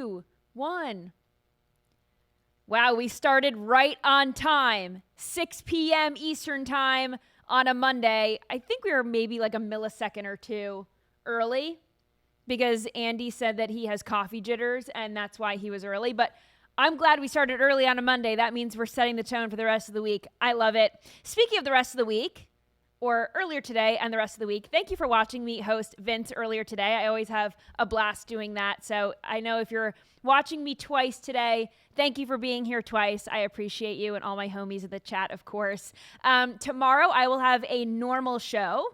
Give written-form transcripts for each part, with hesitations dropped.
2, 1. Wow, we started right on time. 6 p.m. Eastern time on a Monday. I think we were maybe like a millisecond or two early because Andy said that he has coffee jitters and that's why he was early. But I'm glad we started early on a Monday. That means we're setting the tone for the rest of the week. I love it. Speaking of the rest of the week, or earlier today and the rest of the week, thank you for watching me host Vince earlier today. I always have a blast doing that. So I know if you're watching me twice today, thank you for being here twice. I appreciate you and all my homies in the chat, of course. Tomorrow I will have a normal show.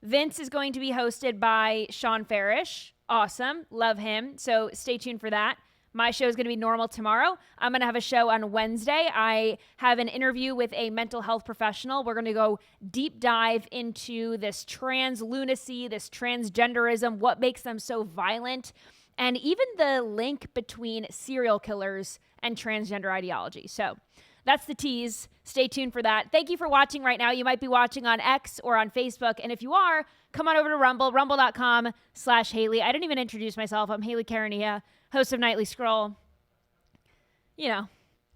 Vince is going to be hosted by Sean Farish. Awesome. Love him. So stay tuned for that. My show is going to be normal tomorrow. I'm going to have a show on Wednesday. I have an interview with a mental health professional. We're going to go deep dive into this trans lunacy, this transgenderism, what makes them so violent, and even the link between serial killers and transgender ideology. So that's the tease. Stay tuned for that. Thank you for watching right now. You might be watching on X or on Facebook. And if you are, come on over to Rumble, rumble.com/Hayley. I didn't even introduce myself. I'm Hayley Caronia, host of Nightly Scroll. You know,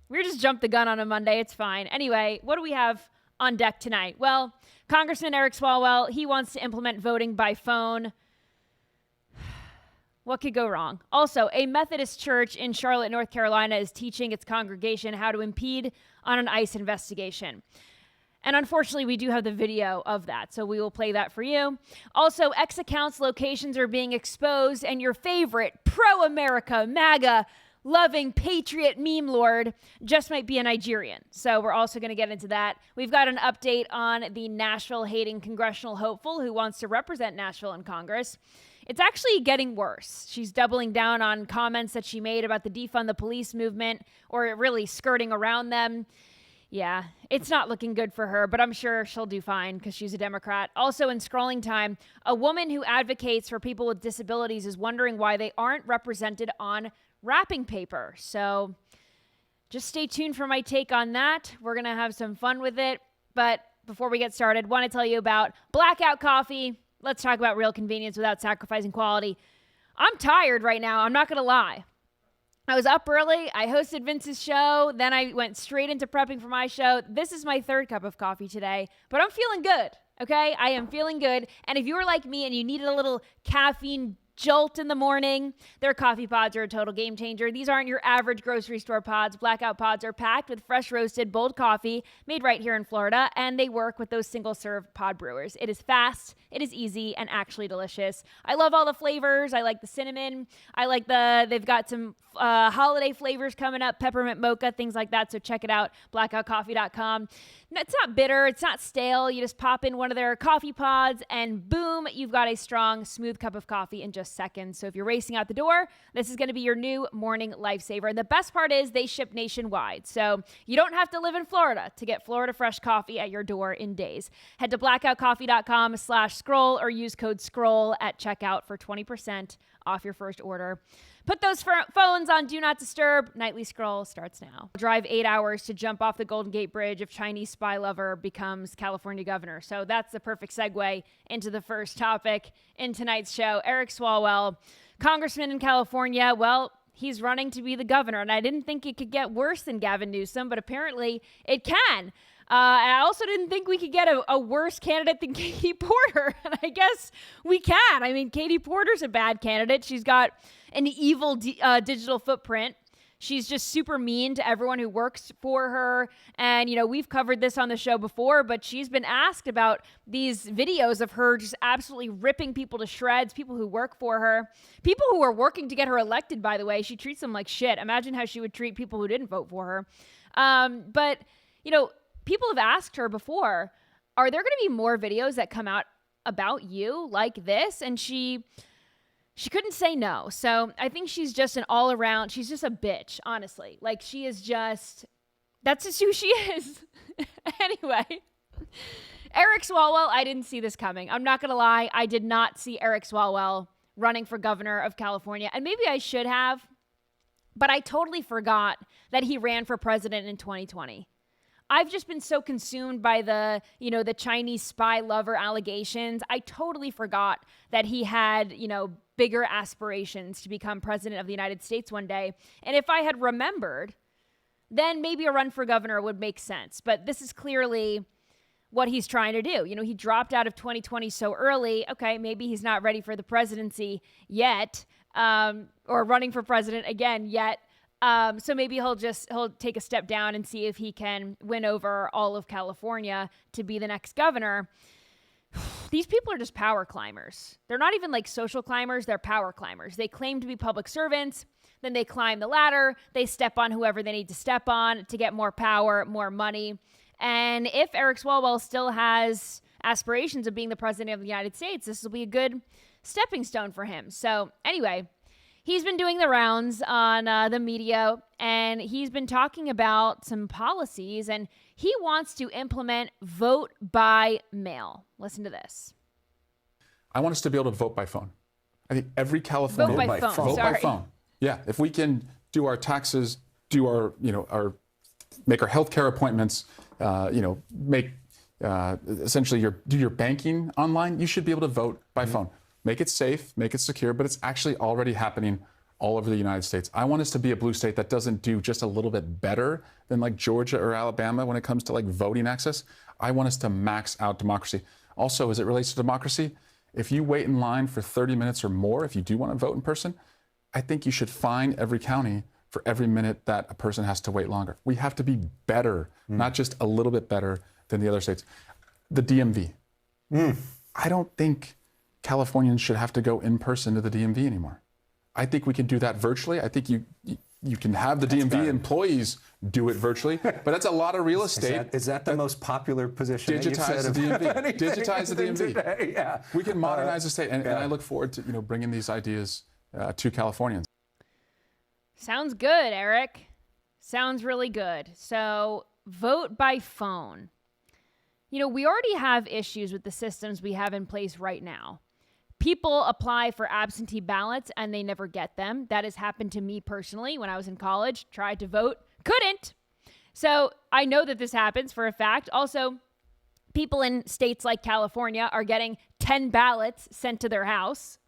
we just jumped the gun on a Monday. It's fine. Anyway, what do we have on deck tonight? Well, Congressman Eric Swalwell, he wants to implement voting by phone. What could go wrong? Also, a Methodist church in Charlotte, North Carolina is teaching its congregation how to impede on an ICE investigation. And unfortunately, we do have the video of that, so we will play that for you. Also, X accounts locations are being exposed, and your favorite pro-America, MAGA, loving patriot meme lord just might be a Nigerian. So we're also going to get into that. We've got an update on the Nashville-hating congressional hopeful who wants to represent Nashville in Congress. It's actually getting worse. She's doubling down on comments that she made about the defund the police movement, or really skirting around them. Yeah, it's not looking good for her, but I'm sure she'll do fine because she's a Democrat. Also in scrolling time, a woman who advocates for people with disabilities is wondering why they aren't represented on wrapping paper. So just stay tuned for my take on that. We're going to have some fun with it. But before we get started, want to tell you about Blackout Coffee. Let's talk about real convenience without sacrificing quality. I'm tired right now. I'm not going to lie. I was up early. I hosted Vince's show. Then I went straight into prepping for my show. This is my third cup of coffee today, but I'm feeling good. Okay. I am feeling good. And if you were like me and you needed a little caffeine jolt in the morning, their coffee pods are a total game changer. These aren't your average grocery store pods. Blackout pods are packed with fresh roasted bold coffee made right here in Florida, and they work with those single serve pod brewers. It is fast, it is easy, and actually delicious. I love all the flavors. I like the cinnamon. I like they've got some holiday flavors coming up, peppermint mocha, things like that. So check it out, blackoutcoffee.com. It's not bitter. It's not stale. You just pop in one of their coffee pods and boom, you've got a strong, smooth cup of coffee in just seconds. So if you're racing out the door, this is going to be your new morning lifesaver. And the best part is they ship nationwide. So you don't have to live in Florida to get Florida fresh coffee at your door in days. Head to blackoutcoffee.com/scroll or use code SCROLL at checkout for 20% off your first order. Put those phones on Do Not Disturb. Nightly Scroll starts now. Drive 8 hours to jump off the Golden Gate Bridge if Chinese spy lover becomes California governor. So that's the perfect segue into the first topic in tonight's show. Eric Swalwell, congressman in California. Well, he's running to be the governor, and I didn't think it could get worse than Gavin Newsom, but apparently it can. I also didn't think we could get a worse candidate than Katie Porter, and I guess we can. I mean, Katie Porter's a bad candidate. She's got an evil digital footprint. She's just super mean to everyone who works for her. And, you know, we've covered this on the show before, but she's been asked about these videos of her just absolutely ripping people to shreds, people who work for her, people who are working to get her elected, by the way. She treats them like shit. Imagine how she would treat people who didn't vote for her. But, you know, people have asked her before, are there going to be more videos that come out about you like this? And she couldn't say no. So I think she's just an all around, she's just a bitch, honestly. Like she is just, that's just who she is. Anyway, Eric Swalwell, I didn't see this coming. I'm not going to lie. I did not see Eric Swalwell running for governor of California. And maybe I should have, but I totally forgot that he ran for president in 2020. I've just been so consumed by the Chinese spy lover allegations. I totally forgot that he had, bigger aspirations to become president of the United States one day. And if I had remembered, then maybe a run for governor would make sense. But this is clearly what he's trying to do. He dropped out of 2020 so early. Okay, maybe he's not ready for the presidency yet, or running for president again yet. So maybe he'll take a step down and see if he can win over all of California to be the next governor. These people are just power climbers. They're not even like social climbers. They're power climbers. They claim to be public servants. Then they climb the ladder. They step on whoever they need to step on to get more power, more money. And if Eric Swalwell still has aspirations of being the president of the United States, this will be a good stepping stone for him. So anyway, he's been doing the rounds on the media, and he's been talking about some policies, and he wants to implement vote by mail. Listen to this. I want us to be able to vote by phone. I think every Californian vote by phone. Vote by phone. Yeah, if we can do our taxes, do our make our healthcare appointments, make essentially do your banking online, you should be able to vote by phone. Make it safe, make it secure, but it's actually already happening all over the United States. I want us to be a blue state that doesn't do just a little bit better than like Georgia or Alabama when it comes to like voting access. I want us to max out democracy. Also, as it relates to democracy, if you wait in line for 30 minutes or more, if you do want to vote in person, I think you should fine every county for every minute that a person has to wait longer. We have to be better, not just a little bit better than the other states. The DMV. I don't think Californians should have to go in person to the DMV anymore. I think we can do that virtually. I think you can have the DMV employees do it virtually, but that's a lot of real estate. Is that the most popular position? Digitize the DMV. Digitize the DMV. Today, yeah. We can modernize the state, and I look forward to bringing these ideas to Californians. Sounds good, Eric. Sounds really good. So vote by phone. We already have issues with the systems we have in place right now. People apply for absentee ballots and they never get them. That has happened to me personally when I was in college, tried to vote, couldn't. So I know that this happens for a fact. Also, people in states like California are getting 10 ballots sent to their house.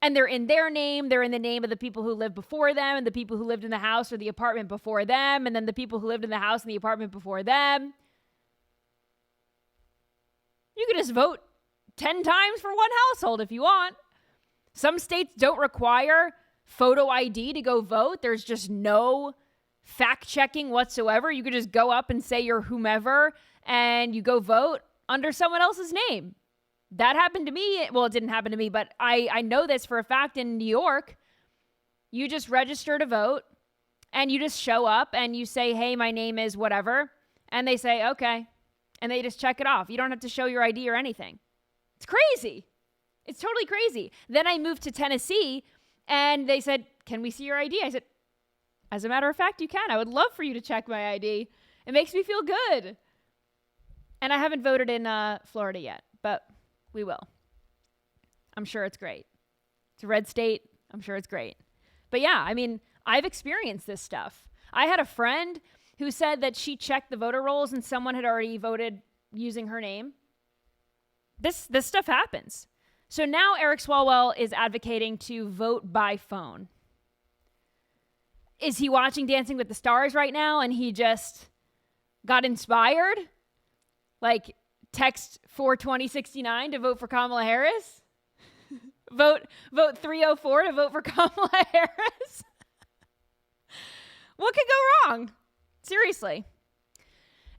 And they're in their name, they're in the name of the people who lived before them, and the people who lived in the house or the apartment before them, and then the people who lived in the house and the apartment before them. You can just vote 10 times for one household if you want. Some states don't require photo ID to go vote. There's just no fact checking whatsoever. You could just go up and say you're whomever, and you go vote under someone else's name. That happened to me. Well, it didn't happen to me, but I know this for a fact in New York. You just register to vote and you just show up and you say, hey, my name is whatever. And they say, okay. And they just check it off. You don't have to show your ID or anything. It's crazy. It's totally crazy. Then I moved to Tennessee and they said, can we see your ID? I said, as a matter of fact, you can. I would love for you to check my ID. It makes me feel good. And I haven't voted in Florida yet, but we will. I'm sure it's great. It's a red state. I'm sure it's great. But yeah, I've experienced this stuff. I had a friend who said that she checked the voter rolls and someone had already voted using her name. This stuff happens. So now Eric Swalwell is advocating to vote by phone. Is he watching Dancing with the Stars right now and he just got inspired? Like, text 42069 to vote for Kamala Harris? vote 304 to vote for Kamala Harris? What could go wrong? Seriously.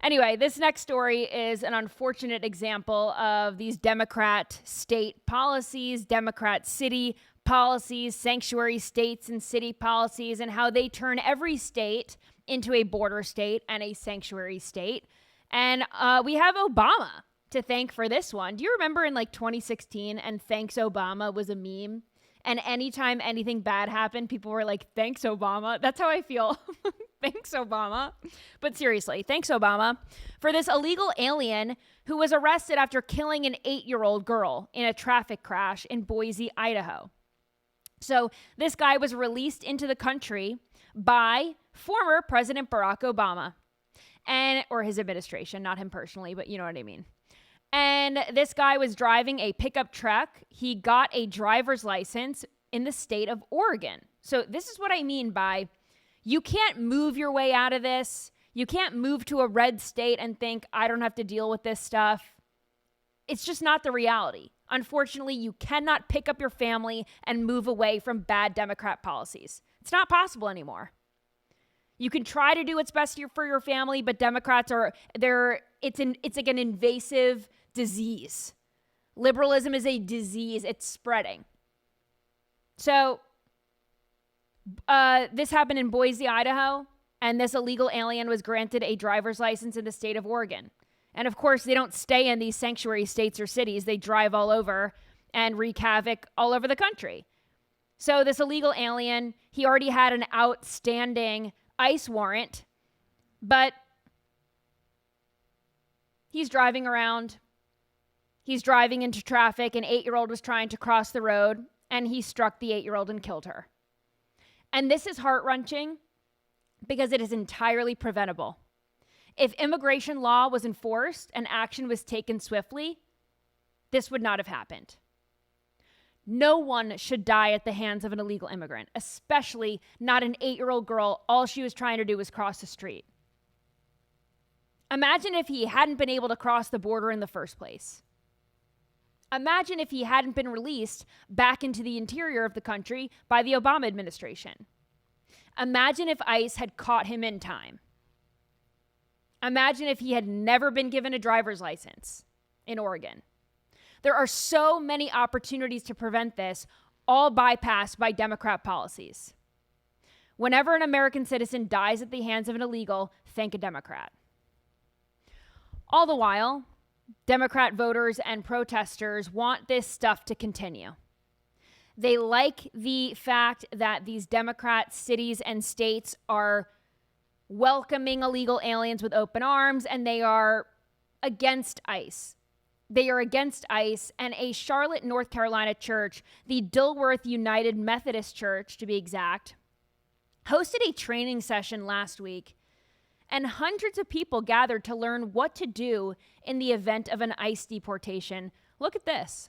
Anyway, this next story is an unfortunate example of these Democrat state policies, Democrat city policies, sanctuary states and city policies, and how they turn every state into a border state and a sanctuary state. And we have Obama to thank for this one. Do you remember in 2016 and thanks Obama was a meme? And anytime anything bad happened, people were like, thanks Obama. That's how I feel. Thanks Obama. But seriously, thanks Obama for this illegal alien who was arrested after killing an 8-year-old girl in a traffic crash in Boise, Idaho. So this guy was released into the country by former President Barack Obama. or his administration, not him personally, but you know what I mean. And this guy was driving a pickup truck. He got a driver's license in the state of Oregon. So this is what I mean by you can't move your way out of this. You can't move to a red state and think, I don't have to deal with this stuff. It's just not the reality. Unfortunately, you cannot pick up your family and move away from bad Democrat policies. It's not possible anymore. You can try to do what's best for your family, but Democrats it's like an invasive disease. Liberalism is a disease. It's spreading. So this happened in Boise, Idaho, and this illegal alien was granted a driver's license in the state of Oregon. And of course, they don't stay in these sanctuary states or cities. They drive all over and wreak havoc all over the country. So this illegal alien, he already had an outstanding ICE warrant, but he's driving around. He's driving into traffic. An 8-year-old was trying to cross the road, and he struck the 8-year-old and killed her. And this is heart-wrenching because it is entirely preventable. If immigration law was enforced and action was taken swiftly, this would not have happened. No one should die at the hands of an illegal immigrant, especially not an 8-year-old girl. All she was trying to do was cross the street. Imagine if he hadn't been able to cross the border in the first place. Imagine if he hadn't been released back into the interior of the country by the Obama administration. Imagine if ICE had caught him in time. Imagine if he had never been given a driver's license in Oregon. There are so many opportunities to prevent this, all bypassed by Democrat policies. Whenever an American citizen dies at the hands of an illegal, thank a Democrat. All the while, Democrat voters and protesters want this stuff to continue. They like the fact that these Democrat cities and states are welcoming illegal aliens with open arms, and they are against ICE. They are against ICE, and a Charlotte, North Carolina church, the Dilworth United Methodist Church to be exact, hosted a training session last week, and hundreds of people gathered to learn what to do in the event of an ICE deportation. Look at this.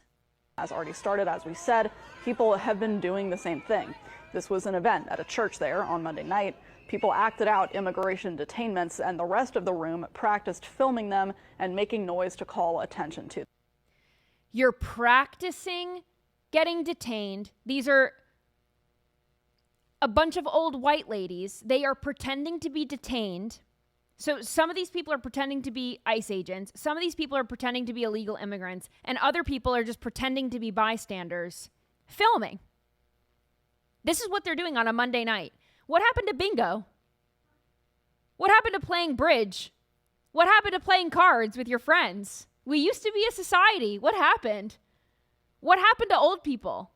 Has already started, as we said. People have been doing the same thing. This was an event at a church there on Monday night. People acted out immigration detainments, and the rest of the room practiced filming them and making noise to call attention to them. You're practicing getting detained. These are a bunch of old white ladies. They are pretending to be detained. So some of these people are pretending to be ICE agents. Some of these people are pretending to be illegal immigrants. And other people are just pretending to be bystanders, filming. This is what they're doing on a Monday night. What happened to bingo? What happened to playing bridge? What happened to playing cards with your friends? We used to be a society. What happened? What happened to old people?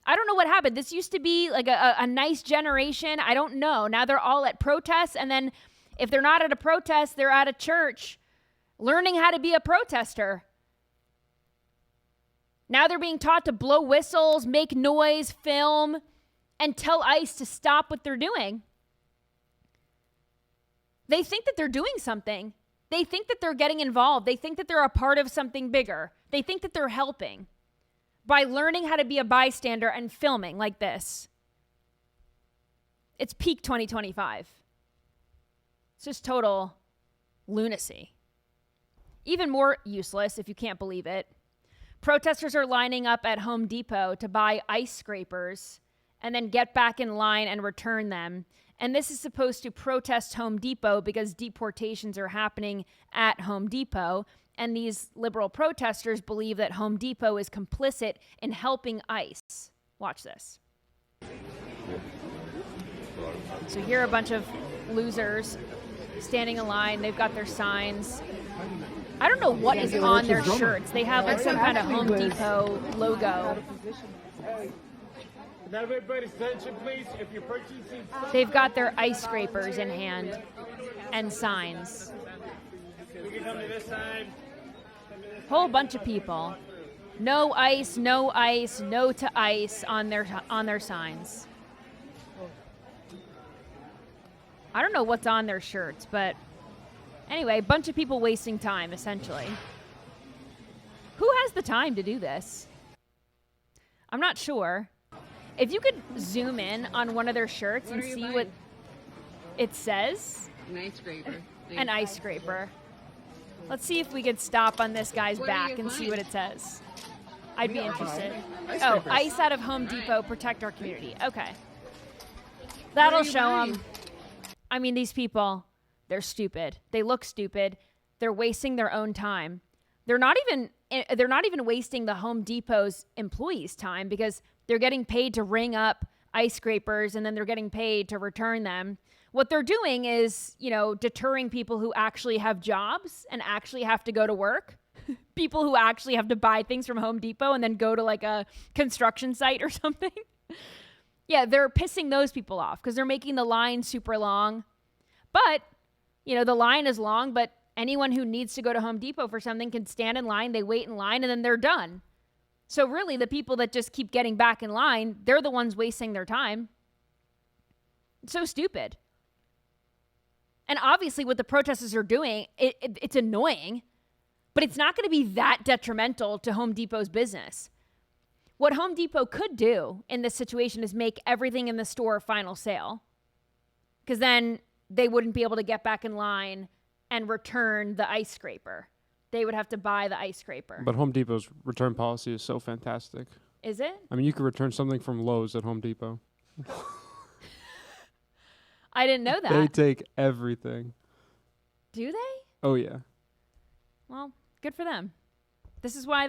I don't know what happened. This used to be like a nice generation. I don't know. Now they're all at protests, and then if they're not at a protest, they're at a church learning how to be a protester. Now they're being taught to blow whistles, make noise, film, and tell ICE to stop what they're doing. They think that they're doing something. They think that they're getting involved. They think that they're a part of something bigger. They think that they're helping by learning how to be a bystander and filming like this. It's peak 2025. It's just total lunacy. Even more useless, if you can't believe it, protesters are lining up at Home Depot to buy ice scrapers and then get back in line and return them. And this is supposed to protest Home Depot because deportations are happening at Home Depot. And these liberal protesters believe that Home Depot is complicit in helping ICE. Watch this. So here are a bunch of losers standing in line. They've got their signs. I don't know what is on their shirts. They have like some kind of Home Depot logo. Everybody's attention, please. If you're purchasing, they've got their ice scrapers in hand and signs. we can come to this side. Whole bunch of people. No ice, no ice, no to ice on their signs. I don't know what's on their shirts, but Anyway, a bunch of people wasting time, essentially. Who has the time to do this? I'm not sure. If you could zoom in on one of their shirts and see what it says. An ice scraper. An ice scraper. Let's see if we could stop on this guy's back and see what it says. I'd be interested. Oh, ice out of Home Depot, protect our community. Okay. That'll show them. I mean, these people, they're stupid. They look stupid. They're wasting their own time. They're not even wasting the Home Depot's employees' time because they're getting paid to ring up ice scrapers and then they're getting paid to return them. What they're doing is, deterring people who actually have jobs and actually have to go to work. People who actually have to buy things from Home Depot and then go to like a construction site or something. Yeah, they're pissing those people off because they're making the line super long. But, the line is long, but anyone who needs to go to Home Depot for something can stand in line, they wait in line, and then they're done. So really, the people that just keep getting back in line, they're the ones wasting their time. It's so stupid. And obviously what the protesters are doing, it's annoying, but it's not going to be that detrimental to Home Depot's business. What Home Depot could do in this situation is make everything in the store final sale, because then they wouldn't be able to get back in line and return the ice scraper. They would have to buy the ice scraper. But Home Depot's return policy is so fantastic. Is it? I mean, you could return something from Lowe's at Home Depot. I didn't know that. They take everything. Do they? Oh, yeah. Well, good for them. This is why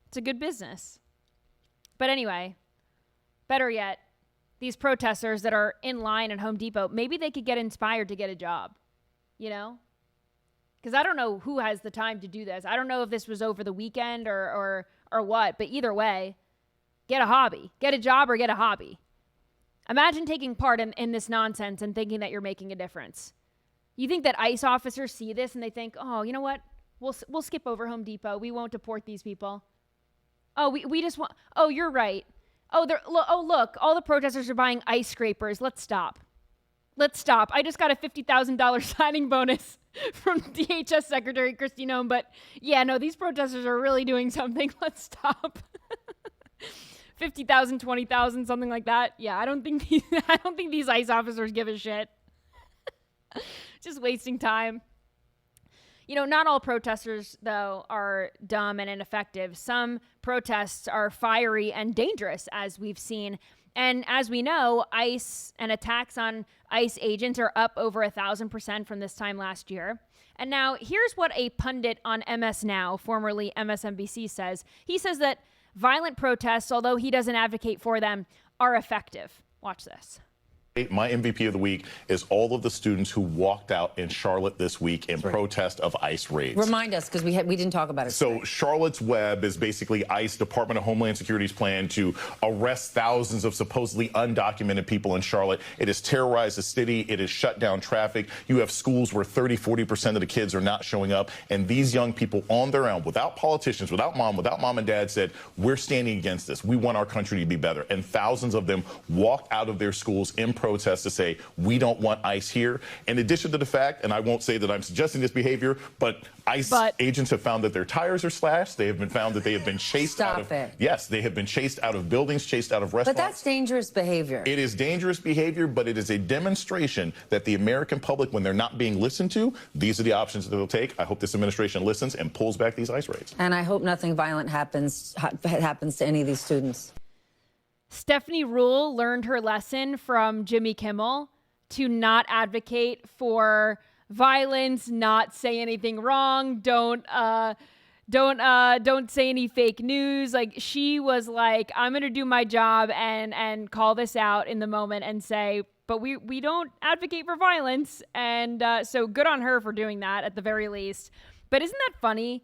it's a good business. But anyway, better yet, these protesters that are in line at Home Depot, maybe they could get inspired to get a job, Because I don't know who has the time to do this. I don't know if this was over the weekend or what, but either way, get a hobby. Get a job or get a hobby. Imagine taking part in this nonsense and thinking that you're making a difference. You think that ICE officers see this and they think, oh, you know what? We'll skip over Home Depot. We won't deport these people. Oh, we just want, oh, you're right. Oh, look, all the protesters are buying ice scrapers. Let's stop. I just got a $50,000 signing bonus from DHS Secretary Kristi Noem, but yeah, no, these protesters are really doing something. Let's stop. 50,000, 20,000, something like that. Yeah, I don't think these ICE officers give a shit. Just wasting time. Not all protesters, though, are dumb and ineffective. Some protests are fiery and dangerous, as we've seen. And as we know, ICE and attacks on ICE agents are up over 1,000% from this time last year. And now here's what a pundit on MS Now, formerly MSNBC, says. He says that violent protests, although he doesn't advocate for them, are effective. Watch this. My MVP of the week is all of the students who walked out in Charlotte this week in protest of ICE raids. Remind us, because we didn't talk about it. So Charlotte's Web is basically ICE, Department of Homeland Security's plan to arrest thousands of supposedly undocumented people in Charlotte. It has terrorized the city. It has shut down traffic. You have schools where 30-40% of the kids are not showing up. And these young people on their own, without politicians, without mom and dad, said, we're standing against this. We want our country to be better. And thousands of them walked out of their schools in protest to say, we don't want ICE here. In addition to the fact, and I won't say that I'm suggesting this behavior, but ICE agents have found that their tires are slashed. They have been found that they have been chased out of... Yes, they have been chased out of buildings, chased out of restaurants. But that's dangerous behavior. It is dangerous behavior, but it is a demonstration that the American public, when they're not being listened to, these are the options that they'll take. I hope this administration listens and pulls back these ICE raids. And I hope nothing violent happens to any of these students. Stephanie Ruhle learned her lesson from Jimmy Kimmel to not advocate for violence, not say anything wrong, don't say any fake news. Like, she was like, I'm going to do my job and call this out in the moment and say, but we don't advocate for violence. And so good on her for doing that at the very least. But isn't that funny?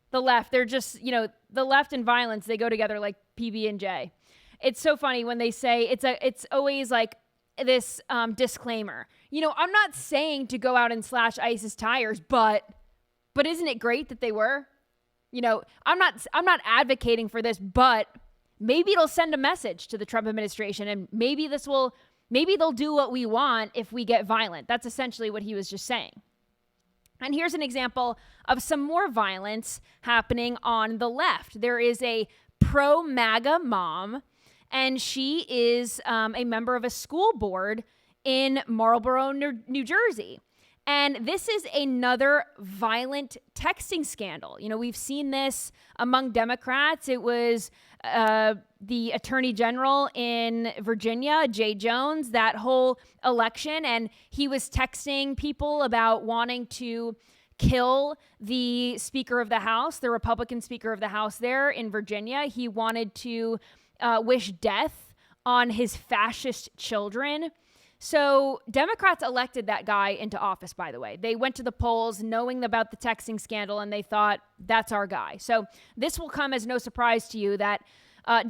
The left, they're just, the left and violence, they go together like PB&J. It's so funny when they say it's always like this disclaimer. I'm not saying to go out and slash ICE's tires, but isn't it great that they were? I'm not advocating for this, but maybe it'll send a message to the Trump administration, and maybe they'll do what we want if we get violent. That's essentially what he was just saying. And here's an example of some more violence happening on the left. There is a pro-MAGA mom, and she is a member of a school board in Marlborough, New Jersey. And this is another violent texting scandal. You know, we've seen this among Democrats. It was the attorney general in Virginia, Jay Jones, that whole election. And he was texting people about wanting to kill the Speaker of the House, the Republican Speaker of the House there in Virginia. He wanted to wish death on his fascist children. So Democrats elected that guy into office, by the way. They went to the polls knowing about the texting scandal, and they thought, that's our guy. So this will come as no surprise to you that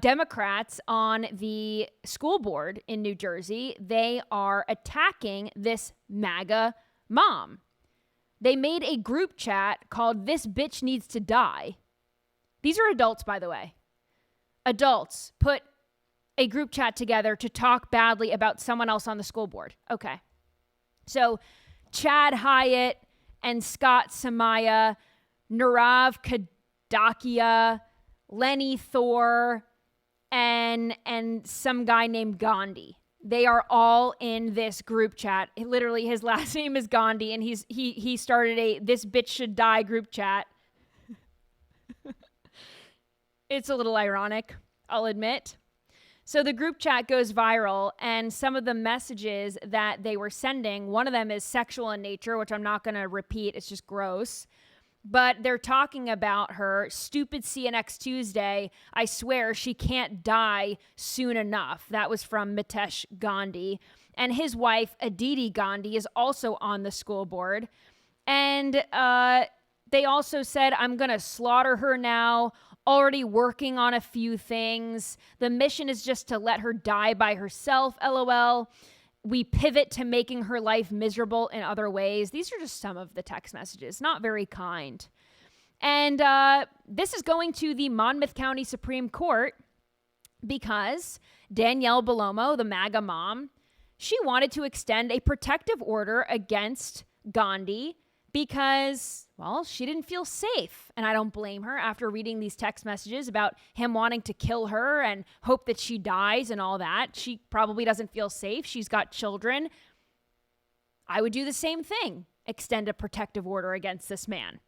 Democrats on the school board in New Jersey, they are attacking this MAGA mom. They made a group chat called "This Bitch Needs to Die." These are adults, by the way. Adults put a group chat together to talk badly about someone else on the school board. Okay. So Chad Hyatt and Scott Samaya, Nirav Kadakia, Lenny Thor, and some guy named Gandhi. They are all in this group chat. Literally, his last name is Gandhi, and he started a "This Bitch Should Die" group chat. It's a little ironic, I'll admit. So the group chat goes viral, and some of the messages that they were sending, one of them is sexual in nature, which I'm not going to repeat. It's just gross. But they're talking about her, "Stupid CNX Tuesday. I swear she can't die soon enough." That was from Mitesh Gandhi. And his wife, Aditi Gandhi, is also on the school board. And they also said, "I'm going to slaughter her now. Already working on a few things. The mission is just to let her die by herself, LOL. We pivot to making her life miserable in other ways." These are just some of the text messages. Not very kind. And this is going to the Monmouth County Supreme Court because Danielle Belomo, the MAGA mom, she wanted to extend a protective order against Gandhi because, well, she didn't feel safe. And I don't blame her after reading these text messages about him wanting to kill her and hope that she dies and all that. She probably doesn't feel safe. She's got children. I would do the same thing, extend a protective order against this man.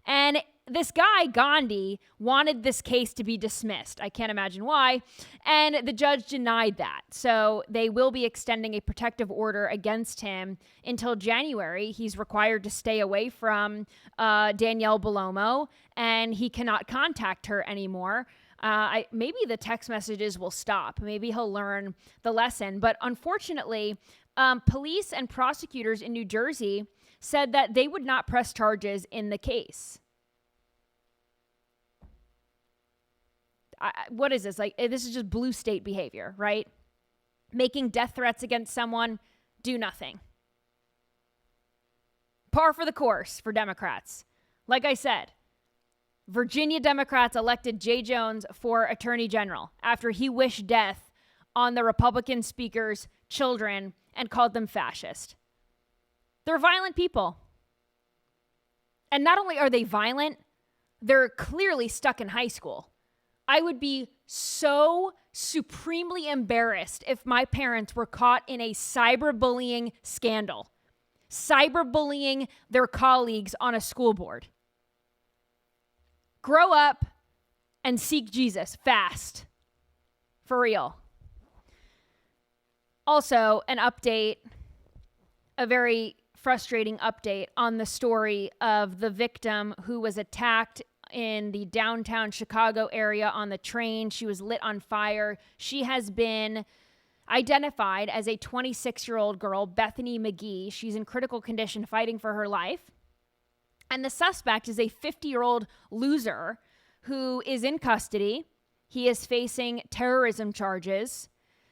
And this guy, Gandhi, wanted this case to be dismissed. I can't imagine why. And the judge denied that. So they will be extending a protective order against him until January. He's required to stay away from Danielle Belomo, and he cannot contact her anymore. Maybe the text messages will stop. Maybe he'll learn the lesson. But unfortunately, police and prosecutors in New Jersey said that they would not press charges in the case. What is this? Like, this is just blue state behavior, right? Making death threats against someone, do nothing. Par for the course for Democrats. Like I said, Virginia Democrats elected Jay Jones for Attorney General after he wished death on the Republican speaker's children and called them fascist. They're violent people. And not only are they violent, they're clearly stuck in high school. I would be so supremely embarrassed if my parents were caught in a cyberbullying scandal, cyberbullying their colleagues on a school board. Grow up and seek Jesus fast. For real. Also, an update, a very frustrating update on the story of the victim who was attacked in the downtown Chicago area on the train. She was lit on fire. She has been identified as a 26-year-old girl, Bethany McGee. She's in critical condition, fighting for her life. And the suspect is a 50-year-old loser who is in custody. He is facing terrorism charges.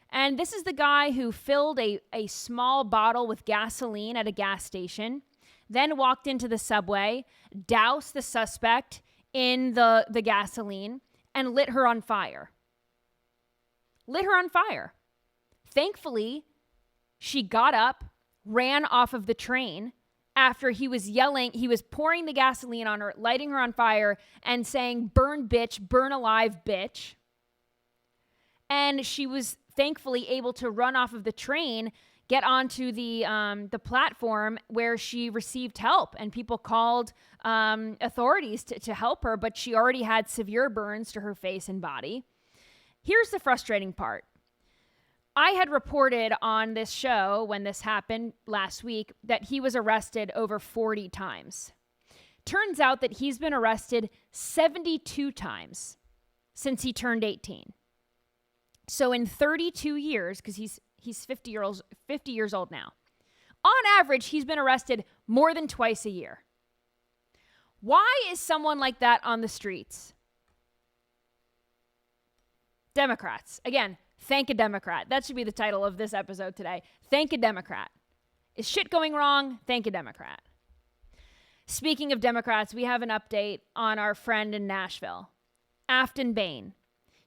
And this is the guy who filled a small bottle with gasoline at a gas station, then walked into the subway, doused the suspect in the gasoline, and lit her on fire. Lit her on fire. Thankfully, she got up, ran off of the train, after he was yelling, he was pouring the gasoline on her, lighting her on fire, and saying, "Burn, bitch, burn alive, bitch." And she was thankfully able to run off of the train, get onto the platform where she received help, and people called authorities to help her, but she already had severe burns to her face and body. Here's the frustrating part. I had reported on this show when this happened last week that he was arrested over 40 times. Turns out that he's been arrested 72 times since he turned 18. So in 32 years, because he's 50 years old now, on average, he's been arrested more than twice a year. Why is someone like that on the streets? Democrats. Again, thank a Democrat. That should be the title of this episode today. Thank a Democrat. Is shit going wrong? Thank a Democrat. Speaking of Democrats, we have an update on our friend in Nashville, Afton Bain.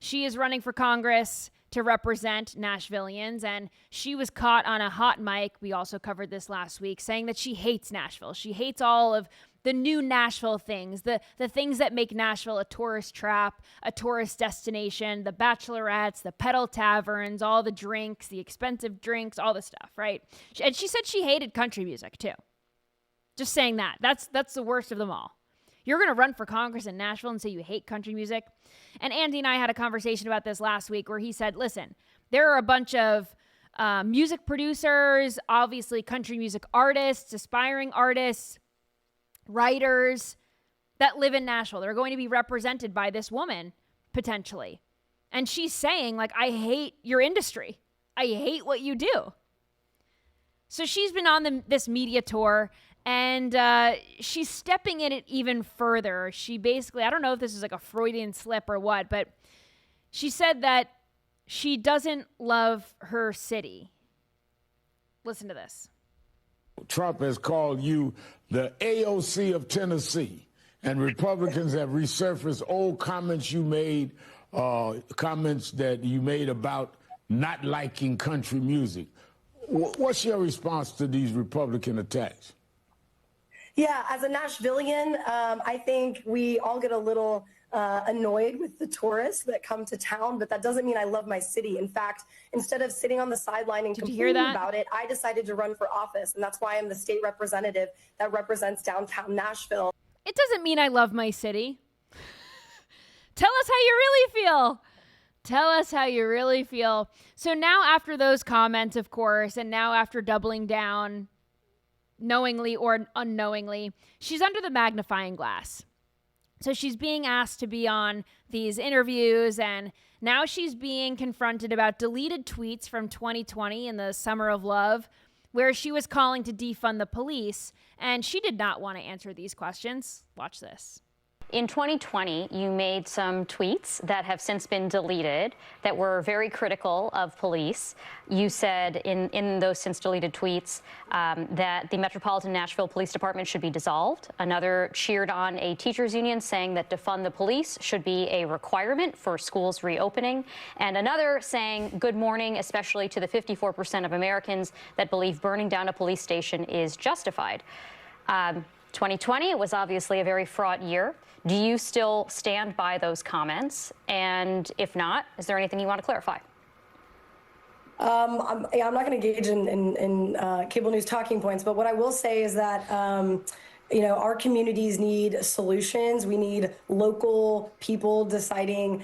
She is running for Congress to represent Nashvillians, and she was caught on a hot mic, we also covered this last week, saying that she hates Nashville. She hates all of the new Nashville things, the things that make Nashville a tourist trap, a tourist destination, the bachelorettes, the pedal taverns, all the drinks, the expensive drinks, all the stuff, right? And she said she hated country music too. Just saying that. That's the worst of them all. You're going to run for Congress in Nashville and say you hate country music? And Andy and I had a conversation about this last week where he said, listen, there are a bunch of music producers, obviously country music artists, aspiring artists, writers that live in Nashville. They're going to be represented by this woman, potentially. And she's saying, like, I hate your industry. I hate what you do. So she's been on this media tour, and she's stepping in it even further. She basically, I don't know if this is like a Freudian slip or what, but she said that she doesn't love her city. Listen to this. Trump has called you the AOC of Tennessee, and Republicans have resurfaced old comments you made, comments that you made about not liking country music. What's your response to these Republican attacks? Yeah, as a Nashvillian, I think we all get a little annoyed with the tourists that come to town, but that doesn't mean I love my city. In fact, instead of sitting on the sideline and complaining about it, I decided to run for office, and that's why I'm the state representative that represents downtown Nashville. It doesn't mean I love my city. Tell us how you really feel. Tell us how you really feel. So now after those comments, of course, and now after doubling down, knowingly or unknowingly, she's under the magnifying glass. So she's being asked to be on these interviews, and now she's being confronted about deleted tweets from 2020 in the Summer of Love, where she was calling to defund the police, and she did not want to answer these questions. Watch this. In 2020, you made some tweets that have since been deleted that were very critical of police. You said in those since deleted tweets that the Metropolitan Nashville Police Department should be dissolved. Another cheered on a teachers union saying that defund the police should be a requirement for schools reopening. And another saying good morning, especially to the 54% of Americans that believe burning down a police station is justified. 2020 was obviously a very fraught year. Do you still stand by those comments? And if not, is there anything you want to clarify? I'm not going to engage in cable news talking points, but what I will say is that our communities need solutions. We need local people deciding,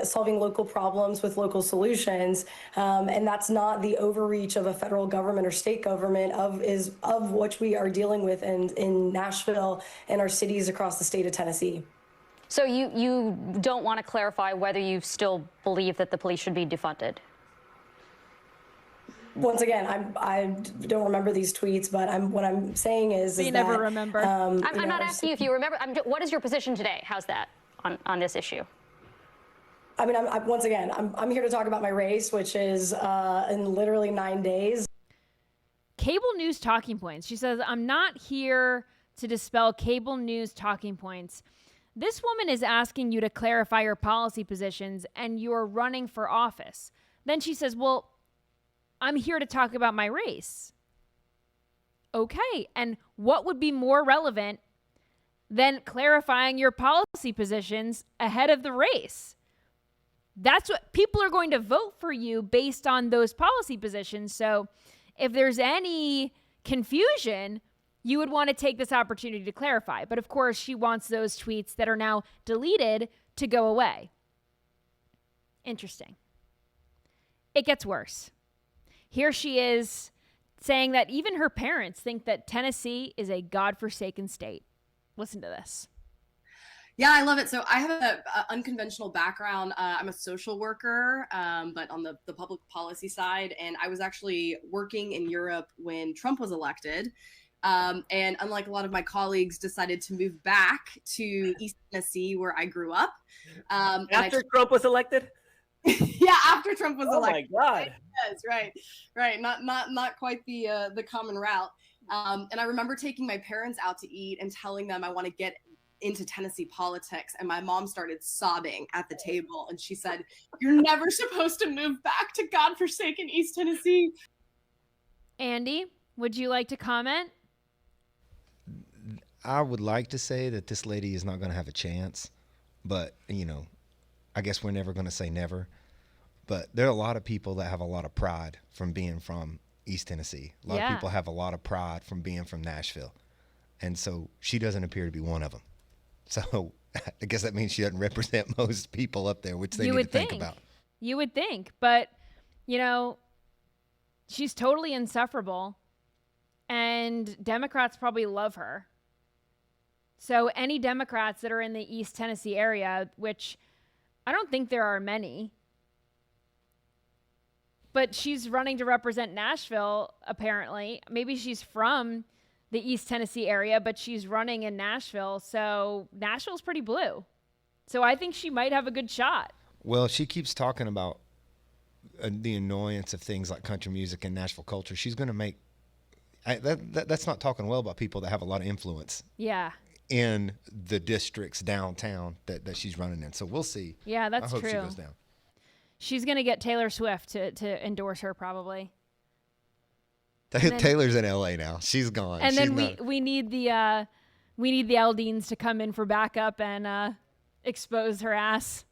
solving local problems with local solutions. And that's not the overreach of a federal government or state government of which we are dealing with in Nashville and our cities across the state of Tennessee. So you don't want to clarify whether you still believe that the police should be defunded? Once again, I don't remember these tweets, but what I'm saying is you never remember. I'm not asking you if you remember. What is your position today? How's that on this issue? I mean, once again, I'm here to talk about my race, which is in literally 9 days. Cable news talking points. She says, I'm not here to dispel cable news talking points. This woman is asking you to clarify your policy positions, and you're running for office. Then she says, well, I'm here to talk about my race. Okay, and what would be more relevant than clarifying your policy positions ahead of the race? That's what people are going to vote for you based on those policy positions. So if there's any confusion, you would want to take this opportunity to clarify. But of course, she wants those tweets that are now deleted to go away. Interesting. It gets worse. Here she is saying that even her parents think that Tennessee is a godforsaken state. Listen to this. Yeah, I love it. So I have an unconventional background. I'm a social worker, but on the public policy side. And I was actually working in Europe when Trump was elected. And unlike a lot of my colleagues, decided to move back to East Tennessee, where I grew up. After Trump was elected? Yeah, after Trump was elected. Oh my God! Yes, right. Not quite the common route. And I remember taking my parents out to eat and telling them I want to get into Tennessee politics, and my mom started sobbing at the table, and she said, "You're never supposed to move back to godforsaken East Tennessee." Andy, would you like to comment? I would like to say that this lady is not going to have a chance, but I guess we're never going to say never. But there are a lot of people that have a lot of pride from being from East Tennessee. A lot of people have a lot of pride from being from Nashville. And so she doesn't appear to be one of them. So I guess that means she doesn't represent most people up there, which they need to think about. You would think. But, she's totally insufferable. And Democrats probably love her. So any Democrats that are in the East Tennessee area, which I don't think there are many, but she's running to represent Nashville, apparently. Maybe she's from the East Tennessee area, but she's running in Nashville. So Nashville's pretty blue. So I think she might have a good shot. Well, she keeps talking about the annoyance of things like country music and Nashville culture. She's going to make that's not talking well about people that have a lot of influence. Yeah. In the districts downtown that she's running in. So we'll see. Yeah, that's true. I hope she goes down. She's going to get Taylor Swift to endorse her probably. Taylor's in LA now. She's gone. And then we need the Aldeans to come in for backup and expose her ass.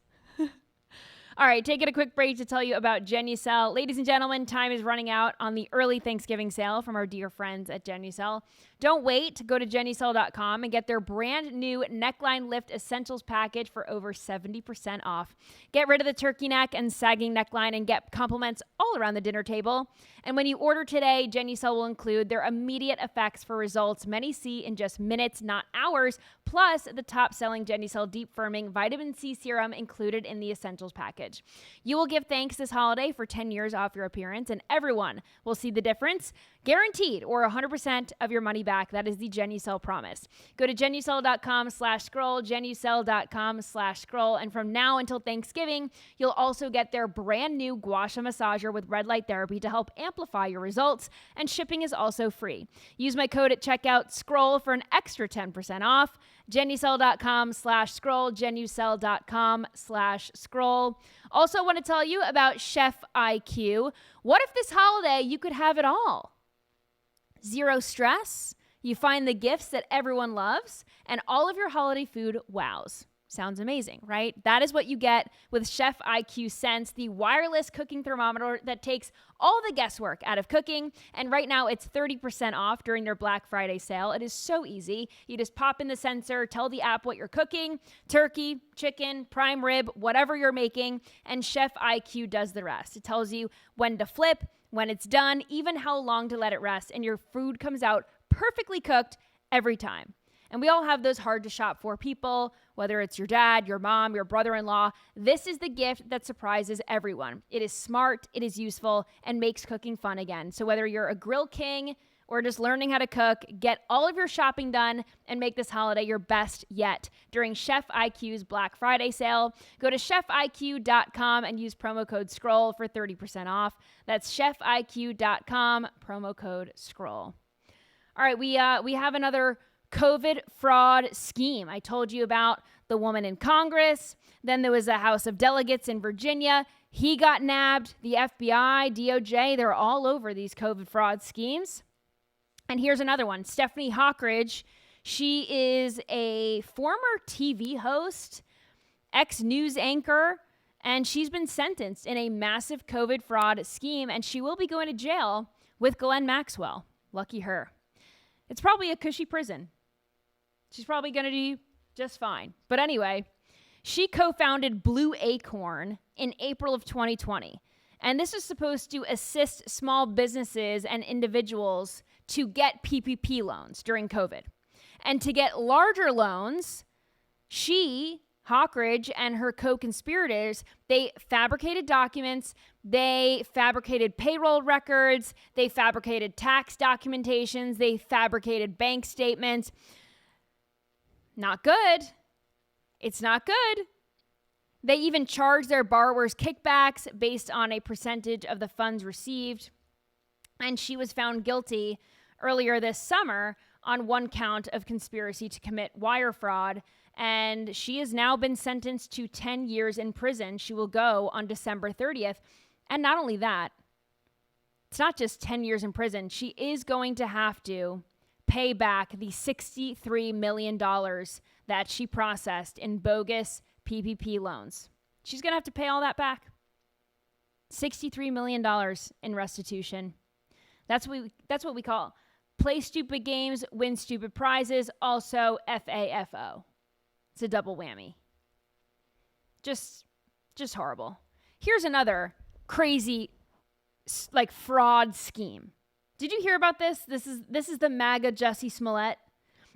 All right, taking a quick break to tell you about Genucel. Ladies and gentlemen, time is running out on the early Thanksgiving sale from our dear friends at Genucel. Don't wait. Go to Genucel.com and get their brand new neckline lift essentials package for over 70% off. Get rid of the turkey neck and sagging neckline and get compliments all around the dinner table. And when you order today, Genucel will include their immediate effects for results many see in just minutes, not hours, plus the top-selling Genucel Deep Firming Vitamin C Serum included in the essentials package. You will give thanks this holiday for 10 years off your appearance, and everyone will see the difference. Guaranteed, or 100% of your money back. That is the Genucel promise. Go to Genucel.com/scroll, Genucel.com/scroll, and from now until Thanksgiving, you'll also get their brand new Gua Sha massager with red light therapy to help amplify your results, and shipping is also free. Use my code at checkout, SCROLL, for an extra 10% off. Genucel.com/scroll, Genucel.com/scroll. Also want to tell you about Chef IQ. What if this holiday you could have it all? Zero stress, you find the gifts that everyone loves, and all of your holiday food wows. Sounds amazing, right? That is what you get with Chef IQ Sense, the wireless cooking thermometer that takes all the guesswork out of cooking. And right now it's 30% off during their Black Friday sale. It is so easy. You just pop in the sensor, tell the app what you're cooking, turkey, chicken, prime rib, whatever you're making, and Chef IQ does the rest. It tells you when to flip, when it's done, even how long to let it rest, and your food comes out perfectly cooked every time. And we all have those hard to shop for people, whether it's your dad, your mom, your brother-in-law. This is the gift that surprises everyone. It is smart, it is useful, and makes cooking fun again. So whether you're a grill king or just learning how to cook, get all of your shopping done and make this holiday your best yet during Chef IQ's Black Friday sale. Go to chefiq.com and use promo code SCROLL for 30% off. That's chefiq.com, promo code SCROLL. All right, we have another COVID fraud scheme. I told you about the woman in Congress. Then there was a House of Delegates in Virginia. He got nabbed. The FBI, DOJ, they're all over these COVID fraud schemes. And here's another one. Stephanie Hawkridge. She is a former TV host, ex-news anchor, and she's been sentenced in a massive COVID fraud scheme, and she will be going to jail with Ghislaine Maxwell. Lucky her. It's probably a cushy prison. She's probably going to do just fine. But anyway, she co-founded Blue Acorn in April of 2020. And this is supposed to assist small businesses and individuals to get PPP loans during COVID. And to get larger loans, Hawkridge and her co-conspirators, they fabricated documents, they fabricated payroll records, they fabricated tax documentations, they fabricated bank statements. Not good. It's not good. They even charged their borrowers kickbacks based on a percentage of the funds received. And she was found guilty earlier this summer on one count of conspiracy to commit wire fraud. And she has now been sentenced to 10 years in prison. She will go on December 30th. And not only that, it's not just 10 years in prison. She is going to have to pay back the $63 million that she processed in bogus PPP loans. She's going to have to pay all that back. $63 million in restitution. That's what we call play stupid games, win stupid prizes, also FAFO. It's a double whammy. Just horrible. Here's another crazy fraud scheme. Did you hear about this? This is the MAGA Jussie Smollett.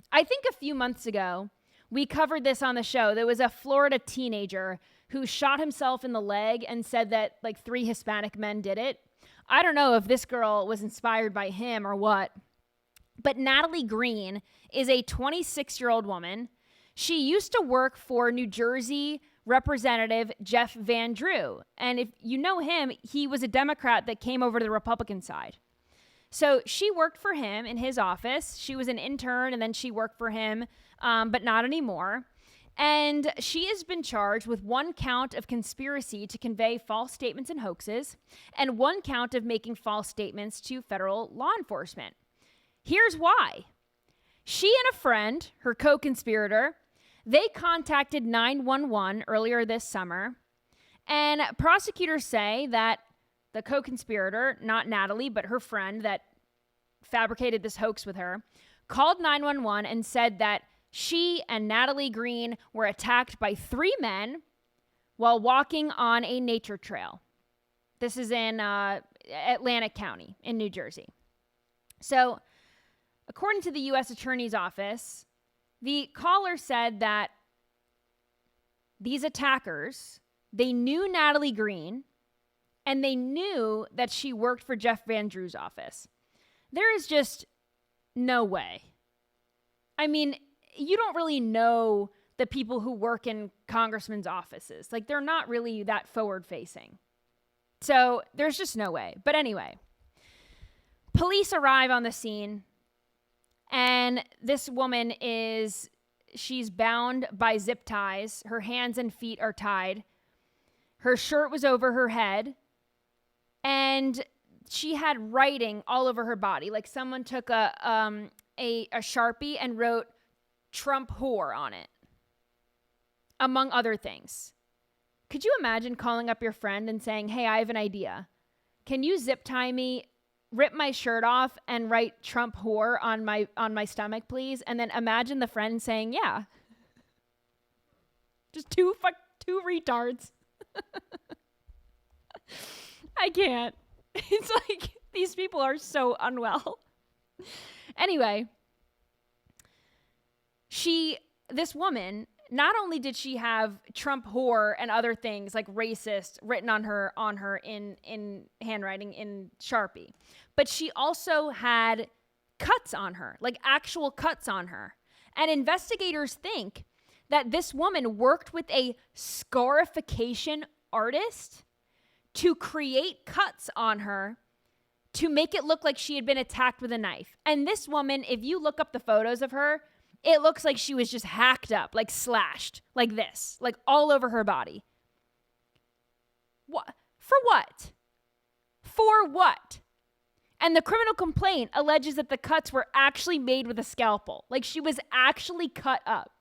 I think a few months ago, we covered this on the show. There was a Florida teenager who shot himself in the leg and said that 3 Hispanic men did it. I don't know if this girl was inspired by him or what, but Natalie Green is a 26-year-old woman. She used to work for New Jersey Representative Jeff Van Drew. And if you know him, he was a Democrat that came over to the Republican side. So she worked for him in his office. She was an intern, and then she worked for him, but not anymore. And she has been charged with 1 count of conspiracy to convey false statements and hoaxes, and 1 count of making false statements to federal law enforcement. Here's why. She and a friend, her co-conspirator, they contacted 911 earlier this summer, and prosecutors say that the co-conspirator, not Natalie, but her friend that fabricated this hoax with her, called 911 and said that she and Natalie Green were attacked by 3 men while walking on a nature trail. This is in Atlantic County in New Jersey. So, according to the U.S. Attorney's Office, the caller said that these attackers, they knew Natalie Green, and they knew that she worked for Jeff Van Drew's office. There is just no way. I mean, you don't really know the people who work in congressmen's offices. They're not really that forward-facing. So there's just no way. But anyway, police arrive on the scene, and this woman she's bound by zip ties. Her hands and feet are tied. Her shirt was over her head. And she had writing all over her body. Someone took a Sharpie and wrote Trump whore on it, among other things. Could you imagine calling up your friend and saying, hey, I have an idea. Can you zip tie me, rip my shirt off, and write Trump whore on my stomach, please? And then imagine the friend saying, yeah. Just two retards. I can't. It's these people are so unwell. Anyway, this woman, not only did she have Trump whore and other things like racist written on her in handwriting in Sharpie, but she also had cuts on her, actual cuts on her. And investigators think that this woman worked with a scarification artist to create cuts on her to make it look like she had been attacked with a knife. And this woman, if you look up the photos of her, it looks like she was just hacked up, slashed, like this, all over her body. What? For what? For what? And the criminal complaint alleges that the cuts were actually made with a scalpel. Like she was actually cut up.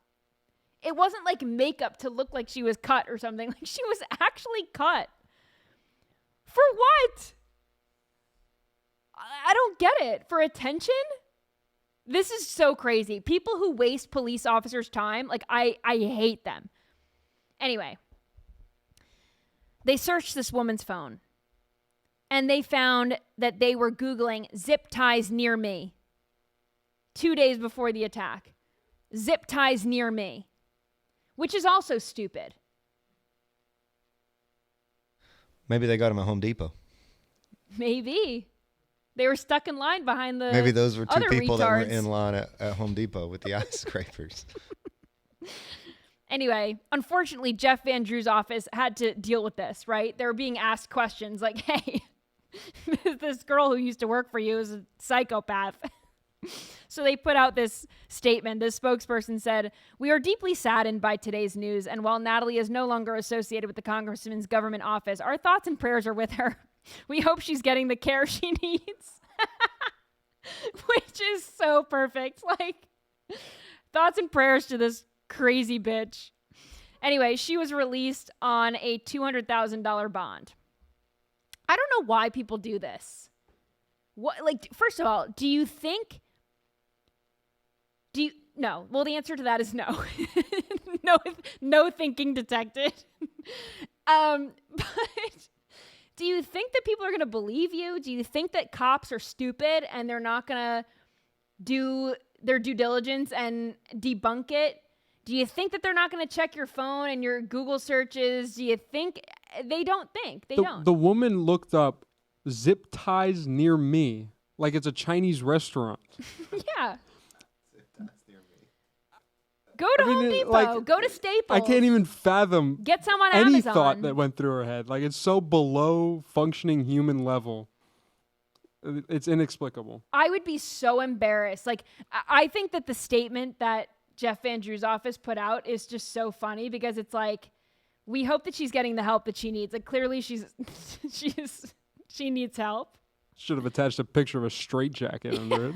It wasn't like makeup to look like she was cut or something. Like she was actually cut. For what? I don't get it. For attention? This is so crazy. People who waste police officers' time, like I hate them. Anyway, they searched this woman's phone. And they found that they were Googling zip ties near me 2 days before the attack. Zip ties near me, which is also stupid. Maybe they got them at Home Depot. Maybe. They were stuck in line behind the Maybe those were two other people retards. that were in line at Home Depot with the ice scrapers. Anyway, unfortunately, Jeff Van Drew's office had to deal with this, right? They were being asked questions like, hey, this girl who used to work for you is a psychopath. So they put out this statement. This spokesperson said, "We are deeply saddened by today's news, and while Natalie is no longer associated with the congressman's government office, our thoughts and prayers are with her. We hope she's getting the care she needs." Which is so perfect. Like, thoughts and prayers to this crazy bitch. Anyway, she was released on a $200,000 bond. I don't know why people do this. What, like, first of all, no. Well, the answer to that is no. No thinking detected. But do you think that people are going to believe you? Do you think that cops are stupid and they're not going to do their due diligence and debunk it? Do you think that they're not going to check your phone and your Google searches? Do you think they don't think? They don't. The woman looked up zip ties near me like it's a Chinese restaurant. Yeah. Go to Home Depot. Go to Staples. I can't even fathom get some on any Amazon. Thought that went through her head. Like, it's so below functioning human level. It's inexplicable. I would be so embarrassed. Like, I think that the statement that Jeff Van Drew's office put out is just so funny because it's like, we hope that she's getting the help that she needs. Like, clearly she needs help. Should have attached a picture of a straitjacket under it.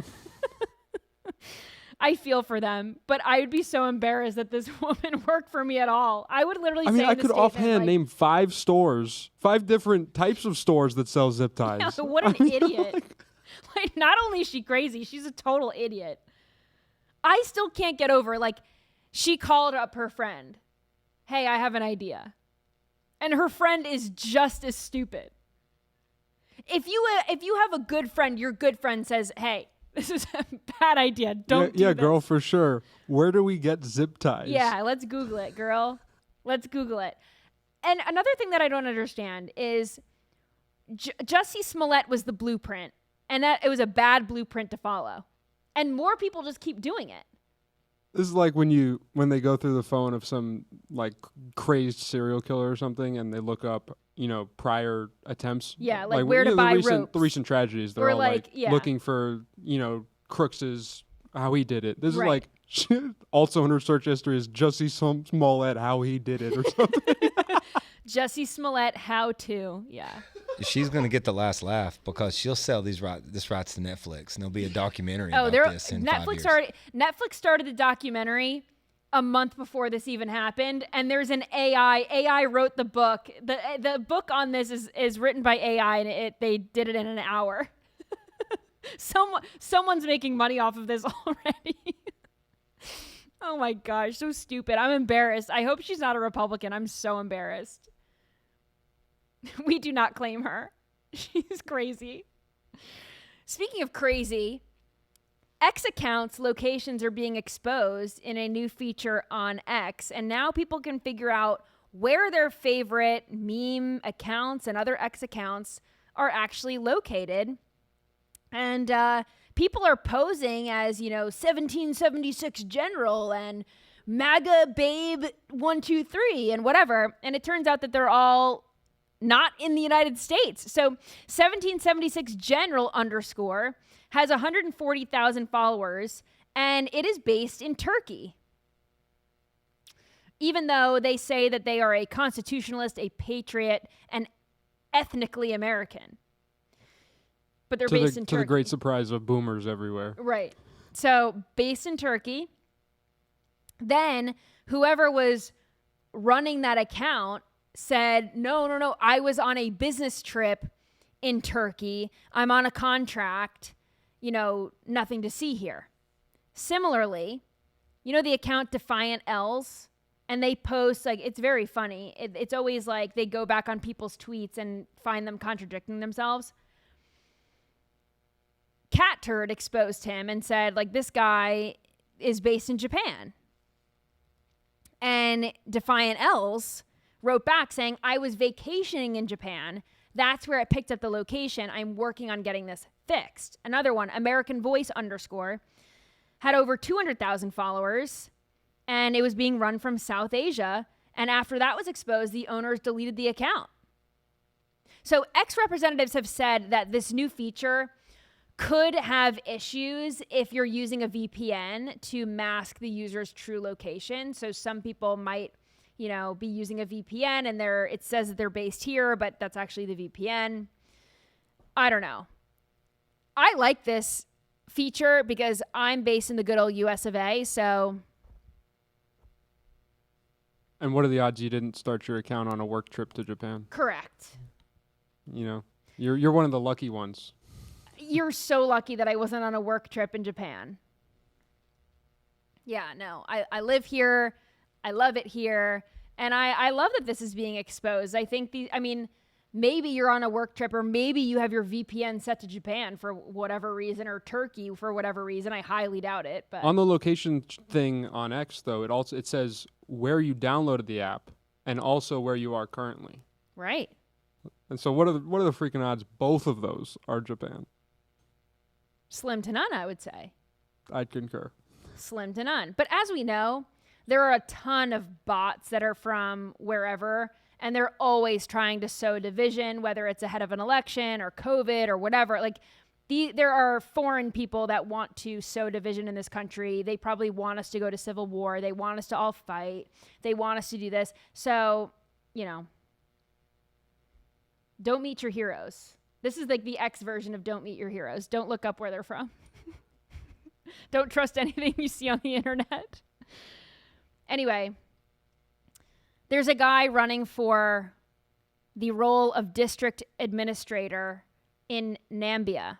I feel for them, but I would be so embarrassed that this woman worked for me at all. I would literally say I could offhand name 5 stores, 5 different types of stores that sell zip ties. Yeah, what an idiot. Like, not only is she crazy, she's a total idiot. I still can't get over, like, she called up her friend. Hey, I have an idea. And her friend is just as stupid. If you have a good friend, your good friend says, hey, this is a bad idea. Don't do this. Girl, for sure. Where do we get zip ties? Yeah, let's Google it, girl. Let's Google it. And another thing that I don't understand is Jussie Smollett was the blueprint, and that it was a bad blueprint to follow. And more people just keep doing it. This is like when they go through the phone of some like crazed serial killer or something, and they look up, prior attempts. Yeah, like where to buy ropes. The recent tragedies. They're or all like yeah. looking for, Crooks's, how he did it. This right. is like, also in her search history is Jussie Smollett, how he did it or something. Jussie Smollett, how to. Yeah. She's going to get the last laugh because she'll sell this rights to Netflix, and there'll be a documentary about this in 5 years. Netflix started the documentary a month before this even happened, and there's an AI wrote the book. The book on this is written by AI, and they did it in an hour. Someone's making money off of this already. Oh my gosh, so stupid. I'm embarrassed. I hope she's not a Republican. I'm so embarrassed. We do not claim her. She's crazy. Speaking of crazy, X accounts locations are being exposed in a new feature on X, and now people can figure out where their favorite meme accounts and other X accounts are actually located. And people are posing as, 1776 General and MAGA Babe 123 and whatever, and it turns out that they're all not in the United States. So 1776 General _ has 140,000 followers, and it is based in Turkey. Even though they say that they are a constitutionalist, a patriot, and ethnically American. but they're based in To Turkey. the great surprise of boomers everywhere. Right. So based in Turkey. Then whoever was running that account said, no, I was on a business trip in Turkey. I'm on a contract, nothing to see here. Similarly, the account Defiant L's, and they post, it's very funny. It's always like they go back on people's tweets and find them contradicting themselves. Cat Turd exposed him and said, this guy is based in Japan. And Defiant L's wrote back saying, I was vacationing in Japan. That's where it picked up the location. I'm working on getting this fixed. Another one, American Voice _ had over 200,000 followers, and it was being run from South Asia. And after that was exposed, the owners deleted the account. So ex-representatives have said that this new feature could have issues if you're using a VPN to mask the user's true location. So some people might, be using a VPN and it says that they're based here, but that's actually the VPN. I don't know. I like this feature because I'm based in the good old US of A, so. And what are the odds you didn't start your account on a work trip to Japan? Correct. You're one of the lucky ones. You're so lucky that I wasn't on a work trip in Japan. Yeah, no, I live here. I love it here. And I love that this is being exposed. I think maybe you're on a work trip, or maybe you have your VPN set to Japan for whatever reason, or Turkey for whatever reason. I highly doubt it. But on the location thing on X, though, it says where you downloaded the app and also where you are currently. Right. And so what are the freaking odds both of those are Japan? Slim to none, I would say. I'd concur. Slim to none. But as we know, there are a ton of bots that are from wherever, and they're always trying to sow division, whether it's ahead of an election or COVID or whatever. There are foreign people that want to sow division in this country. They probably want us to go to civil war. They want us to all fight. They want us to do this. So, don't meet your heroes. This is the X version of don't meet your heroes. Don't look up where they're from. Don't trust anything you see on the internet. Anyway, there's a guy running for the role of district administrator in Nambia.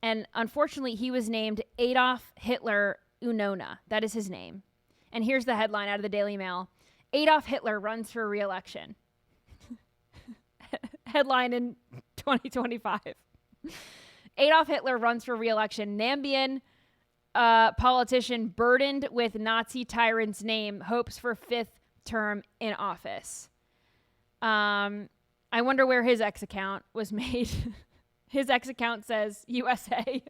And unfortunately, he was named Adolf Hitler Unona. That is his name. And here's the headline out of the Daily Mail. Adolf Hitler runs for re-election. Headline in 2025. Adolf Hitler runs for re-election. Nambian politician burdened with Nazi tyrant's name hopes for 5th term in office. I wonder where his X account was made. His X account says USA.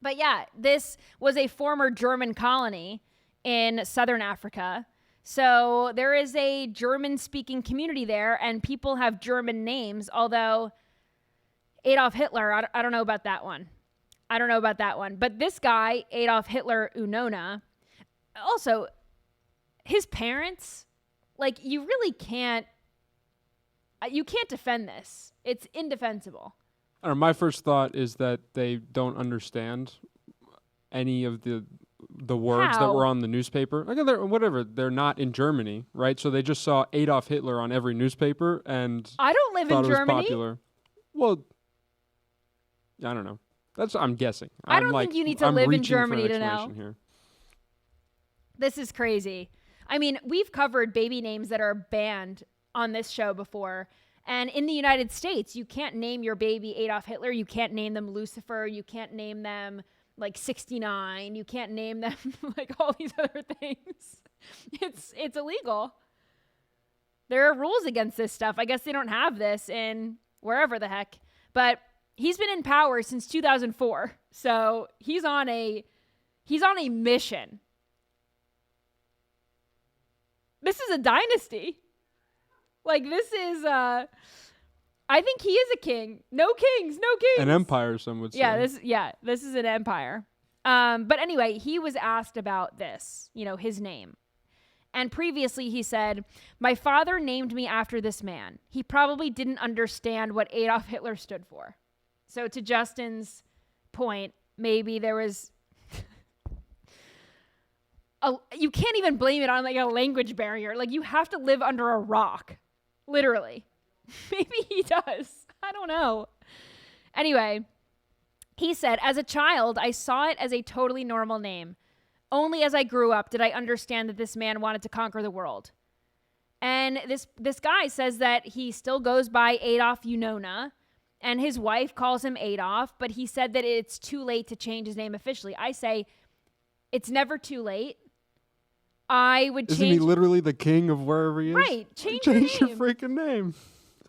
But yeah, this was a former German colony in southern Africa. So there is a German-speaking community there, and people have German names, although Adolf Hitler, I don't know about that one. But this guy, Adolf Hitler Unona, also, his parents, you really can't defend this. It's indefensible. I don't know, my first thought is that they don't understand any of the words that were on the newspaper. They're not in Germany, right? So they just saw Adolf Hitler on every newspaper and I don't live in Germany. Was popular. Well, I don't know. I'm guessing. I don't think you need to live in Germany to know. Here. This is crazy. We've covered baby names that are banned on this show before. And in the United States, you can't name your baby Adolf Hitler. You can't name them Lucifer. You can't name them 69. You can't name them all these other things. It's illegal. There are rules against this stuff. I guess they don't have this in wherever the heck. But he's been in power since 2004. So he's on a mission. This is a dynasty. This is I think he is a king. No kings. An empire, some would say. This is an empire. But anyway, he was asked about this, his name. And previously he said, my father named me after this man. He probably didn't understand what Adolf Hitler stood for. So to Justin's point, maybe there was... you can't even blame it on like a language barrier. Like you have to live under a rock. Literally. Maybe he does. I don't know. Anyway, he said, as a child, I saw it as a totally normal name. Only as I grew up did I understand that this man wanted to conquer the world. And this guy says that he still goes by Adolf Unona, and his wife calls him Adolf, but he said that it's too late to change his name officially. I say, it's never too late. I would change... Isn't he literally the king of wherever he is? Right. Change your freaking name.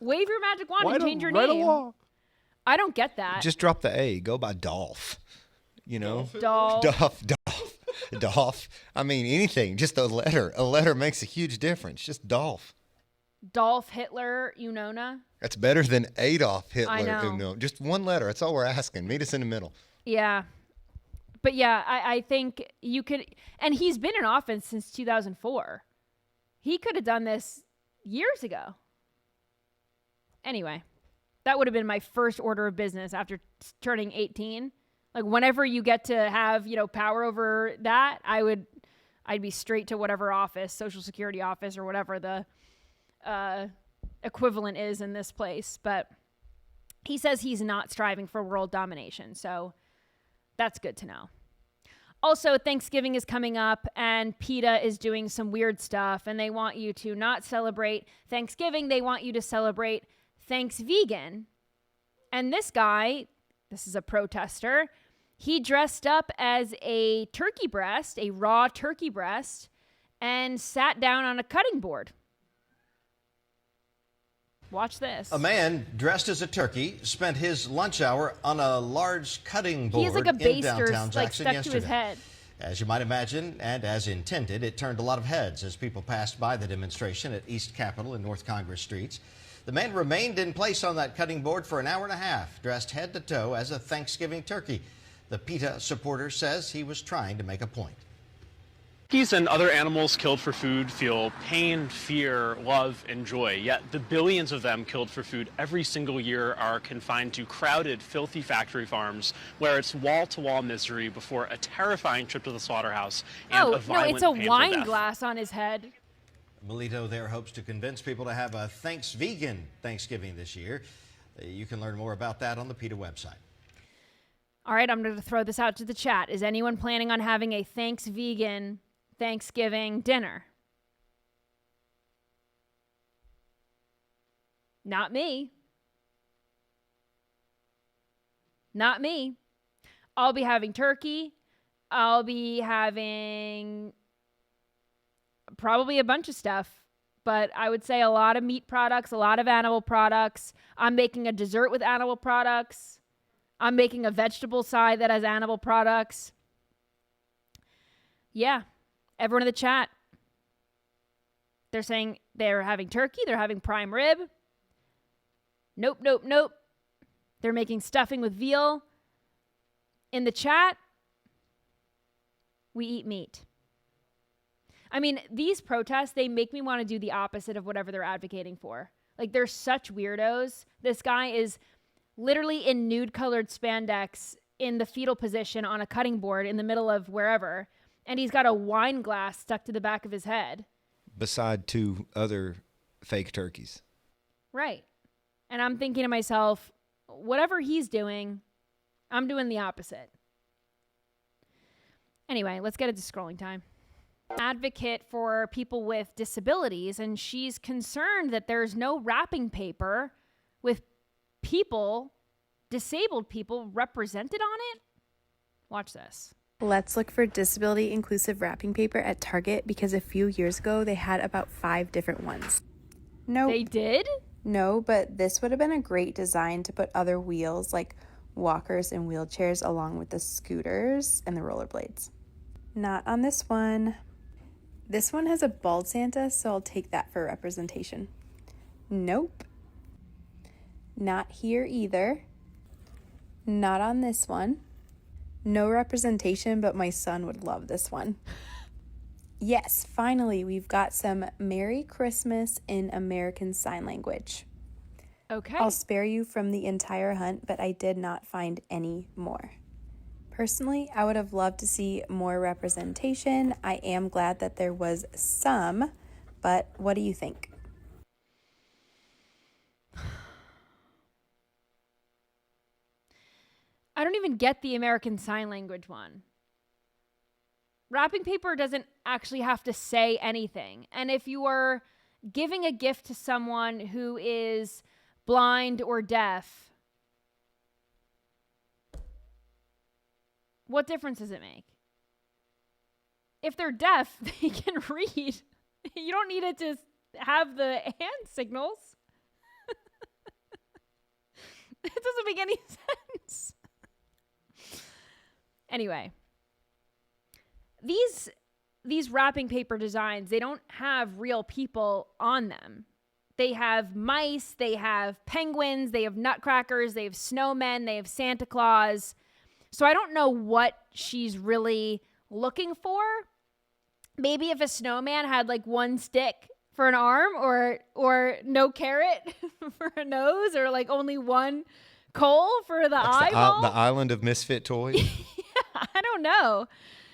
Wave your magic wand and change your write name. a law. I don't get that. Just drop the A. Go by Dolph. You know? Dolph. Dolph. I mean, anything. Just a letter. A letter makes a huge difference. Just Dolph. Dolph Hitler Unona. That's better than Adolf Hitler. I know. Unona. Just one letter. That's all we're asking. Meet us in the middle. Yeah. But yeah, I think you could... And he's been in office since 2004. He could have done this years ago. Anyway, that would have been my first order of business after turning 18. Like whenever you get to have, power over that, I'd be straight to whatever office, Social Security office or whatever the equivalent is in this place. But he says he's not striving for world domination. So that's good to know. Also, Thanksgiving is coming up and PETA is doing some weird stuff and they want you to not celebrate Thanksgiving. They want you to celebrate Thanks Vegan. And this guy, this is a protester, he dressed up as a turkey breast, a raw turkey breast, and sat down on a cutting board. Watch this. A man dressed as a turkey spent his lunch hour on a large cutting board he has like a in downtown baster Jackson stuck yesterday. to his head. As you might imagine, and as intended, it turned a lot of heads as people passed by the demonstration at East Capitol and North Congress streets. The man remained in place on that cutting board for an hour and a half, dressed head to toe as a Thanksgiving turkey. The PETA supporter says he was trying to make a point. Turkeys and other animals killed for food feel pain, fear, love, and joy. Yet the billions of them killed for food every single year are confined to crowded, filthy factory farms where it's wall-to-wall misery before a terrifying trip to the slaughterhouse and a violent, it's a painful wine death. glass on his head. Melito there hopes to convince people to have a Thanks Vegan Thanksgiving this year. You can learn more about that on the PETA website. All right, I'm going to throw this out to the chat. Is anyone planning on having a Thanks Vegan Thanksgiving dinner? Not me. Not me. I'll be having turkey. I'll be having probably a bunch of stuff, but I would say a lot of meat products, a lot of animal products. I'm making a dessert with animal products. I'm making a vegetable side that has animal products. Yeah. Everyone in the chat, they're saying they're having turkey. They're having prime rib. Nope, nope, nope. They're making stuffing with veal. In the chat, we eat meat. I mean, these protests, they make me want to do the opposite of whatever they're advocating for. Like, they're such weirdos. This guy is literally in nude-colored spandex in the fetal position on a cutting board in the middle of wherever. And he's got a wine glass stuck to the back of his head. Beside two other fake turkeys. Right. And I'm thinking to myself, whatever he's doing, I'm doing the opposite. Anyway, let's get into scrolling time. Advocate for people with disabilities, and she's concerned that there's no wrapping paper with people, disabled people, represented on it. Watch this. Let's look for disability inclusive wrapping paper at Target because a few years ago they had about 5 different ones. No. They did? No, but this would have been a great design to put other wheels like walkers and wheelchairs along with the scooters and the rollerblades. Not on this one. This one has a bald Santa, so I'll take that for representation. Nope. Not here either. Not on this one. No representation, but my son would love this one. Yes, finally, we've got some Merry Christmas in American Sign Language. Okay. I'll spare you from the entire hunt, but I did not find any more. Personally, I would have loved to see more representation. I am glad that there was some, but what do you think? I don't even get the American Sign Language one. Wrapping paper doesn't actually have to say anything. And if you are giving a gift to someone who is blind or deaf, what difference does it make? If they're deaf, they can read. You don't need it to have the hand signals. It doesn't make any sense. Anyway, these wrapping paper designs, they don't have real people on them. They have mice, they have penguins, they have nutcrackers, they have snowmen, they have Santa Claus. So I don't know what she's really looking for. Maybe if a snowman had like one stick for an arm or no carrot for a nose or like only one coal for the eyeball. The island of misfit toys. I don't know.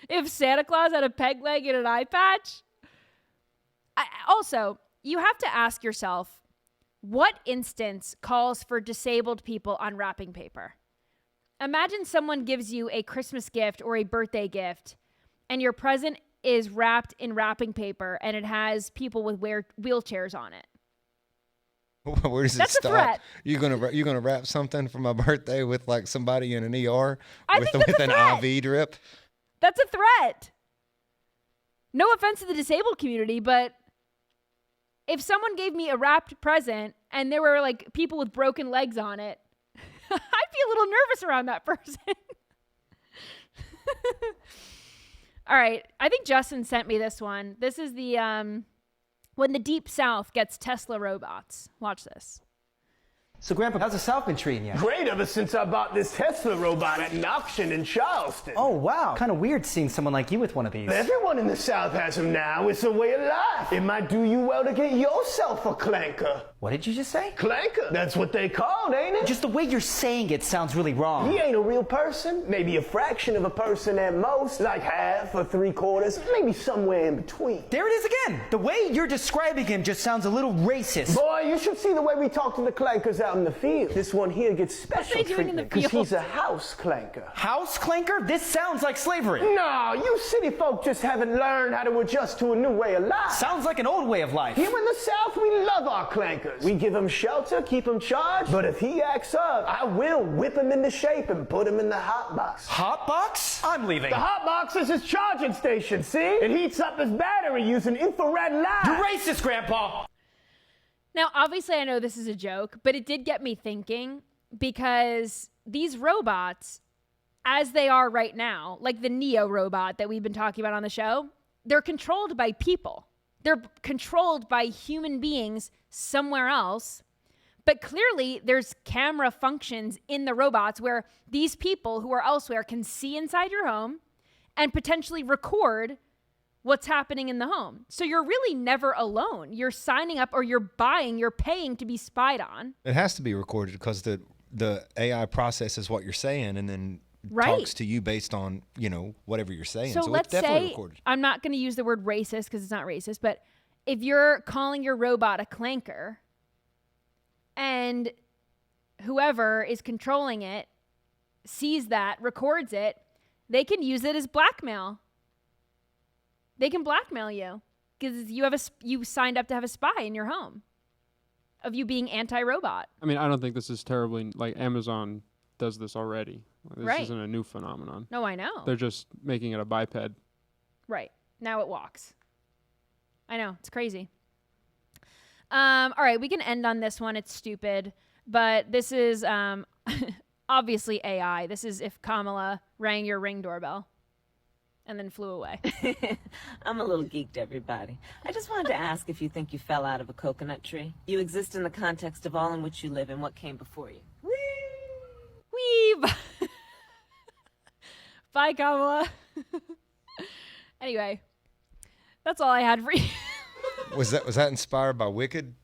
If Santa Claus had a peg leg and an eye patch. Also, you have to ask yourself, what instance calls for disabled people on wrapping paper? Imagine someone gives you a Christmas gift or a birthday gift, and your present is wrapped in wrapping paper, and it has people with wheelchairs on it. Where does it stop? Threat. You're gonna wrap something for my birthday with like somebody in an ER with an IV drip? That's a threat. No offense to the disabled community, but if someone gave me a wrapped present and there were like people with broken legs on it, I'd be a little nervous around that person. All right. I think Justin sent me this one. This is the when the Deep South gets Tesla robots. Watch this. So, Grandpa, how's the South been treating you? Great, ever since I bought this Tesla robot at an auction in Charleston. Oh, wow. Kind of weird seeing someone like you with one of these. Everyone in the South has them now. It's a way of life. It might do you well to get yourself a clanker. What did you just say? Clanker. That's what they called, ain't it? Just the way you're saying it sounds really wrong. He ain't a real person. Maybe a fraction of a person at most. Like half or 3/4. Maybe somewhere in between. There it is again. The way you're describing him just sounds a little racist. Boy, you should see the way we talk to the clankers out in the field. This one here gets special treatment because he's a house clanker. House clanker? This sounds like slavery. No, you city folk just haven't learned how to adjust to a new way of life. Sounds like an old way of life. Here in the South, we love our clankers. We give him shelter, keep him charged, but if he acts up, I will whip him into shape and put him in the hot box. Hot box? I'm leaving. The hot box is his charging station, see? It heats up his battery using infrared light. You're racist, Grandpa! Now, obviously, I know this is a joke, but it did get me thinking because these robots, as they are right now, like the Neo robot that we've been talking about on the show, they're controlled by people. They're controlled by human beings somewhere else. But clearly, there's camera functions in the robots where these people who are elsewhere can see inside your home and potentially record what's happening in the home. So you're really never alone. You're signing up or you're paying to be spied on. It has to be recorded because the AI processes what you're saying and then Right. talks to you based on, whatever you're saying. So So let's it's definitely say, recorded. I'm not going to use the word racist because it's not racist, but if you're calling your robot a clanker and whoever is controlling it sees that, records it, they can use it as blackmail. They can blackmail you because you signed up to have a spy in your home of you being anti-robot. I mean, I don't think this is terribly, like Amazon does this already. This Right. isn't a new phenomenon. No, I know. They're just making it a biped. Right. Now it walks. I know. It's crazy. All right. We can end on this one. It's stupid. But this is obviously AI. This is if Kamala rang your Ring doorbell and then flew away. I'm a little geeked, everybody. I just wanted to ask if you think you fell out of a coconut tree. You exist in the context of all in which you live and what came before you. Wee! Bye, Kamala. Anyway, That's all I had for you. Was that inspired by Wicked?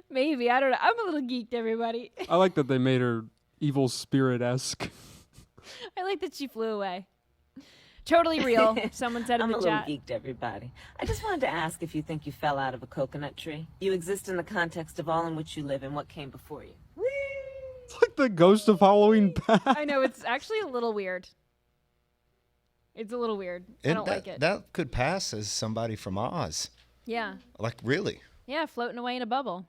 Maybe. I don't know. I'm a little geeked, everybody. I like that they made her evil spirit-esque. I like that she flew away. Totally real. Someone said in the chat. I'm a little geeked, everybody. I just wanted to ask if you think you fell out of a coconut tree. You exist in the context of all in which you live and what came before you. It's like the ghost of Halloween Past. I know. It's actually a little weird. It's a little weird. I don't like it. That could pass as somebody from Oz. Yeah. Like, really? Yeah, floating away in a bubble.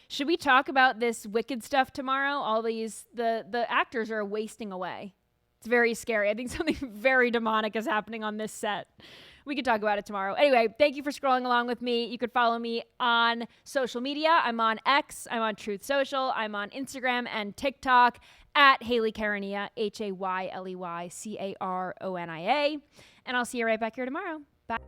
Should we talk about this Wicked stuff tomorrow? All these, the actors are wasting away. It's very scary. I think something very demonic is happening on this set. We could talk about it tomorrow. Anyway, thank you for scrolling along with me. You could follow me on social media. I'm on X. I'm on Truth Social. I'm on Instagram and TikTok at Hayley Caronia, HayleyCaronia. And I'll see you right back here tomorrow. Bye.